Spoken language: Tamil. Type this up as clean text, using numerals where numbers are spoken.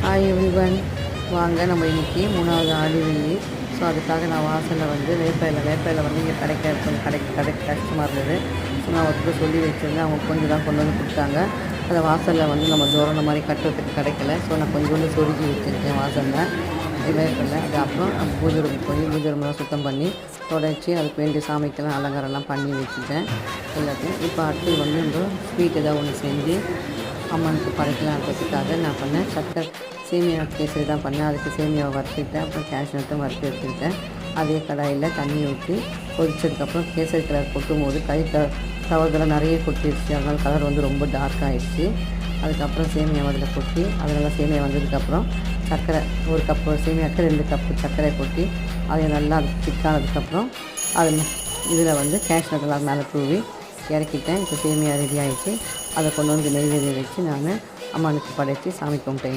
ஹாய் எவ்ரிவன், வாங்க நம்ம இன்றைக்கி 3வது ஆடி வெள்ளி. ஸோ அதுக்காக நான் வாசலில் வந்து வேப்பையில் வந்து இங்கே கொஞ்சம் கடைக்கு கஷ்டமாக இருந்தது. ஸோ நான் ஒருத்தர் சொல்லி வச்சுருந்தேன். அவங்க கொஞ்சம் தான் கொண்டு வந்து கொடுத்தாங்க. அதை வாசலில் வந்து நம்ம தோரணை மாதிரி கட்டுறதுக்கு கிடைக்கல. ஸோ நான் கொஞ்சோண்டு சொருகி வச்சுருக்கேன் வாசலில் வேப்பில். அது அப்புறம் பூஜை ரூம் போய் பூஜை ரூம்லாம் சுத்தம் பண்ணி தொடச்சி அதுக்கு வேண்டிய சாமிக்கெல்லாம் அலங்காரம்லாம் பண்ணி வச்சுட்டேன் எல்லாத்தையும். இப்போ அடுத்து வந்து இந்த ஸ்வீட் ஏதாவது ஒன்று செஞ்சு அம்மனுக்கு படைக்கலான்றதுக்காக நான் பண்ணேன். சேமியா கேசரி தான் பண்ணேன். அதுக்கு சேமியாவை வறுத்துக்கிட்டேன். அப்புறம் கேஷ்நட்டும் வறுத்து எடுத்துக்கிட்டேன். அதே கடாயில் தண்ணி ஊற்றி கொதிச்சதுக்கப்புறம் கேசரி கலர் கொட்டும் போது தவறுதெல்லாம் நிறைய கொட்டிடுச்சு. அதனால் கலர் வந்து ரொம்ப டார்க் ஆகிடுச்சு. அதுக்கப்புறம் சேமியா அதில் கொட்டி அதனால் சேமியா வந்ததுக்கப்புறம் சர்க்கரை 1 கப்பு சேமியாவுக்கு 2 கப்பு சர்க்கரை கொட்டி அதை நல்லா திக்கானதுக்கப்புறம் அது இதில் வந்து கேஷ்நட்டெல்லாம் மேலே தூவி இறக்கிட்டேன். இப்போ சேமியா ரெடி ஆகிடுச்சு. அதை கொண்டு வந்து நெய்வேதியை வச்சு நான் அம்மனுக்கு படைச்சி சாமி கும்பிட்டேன்.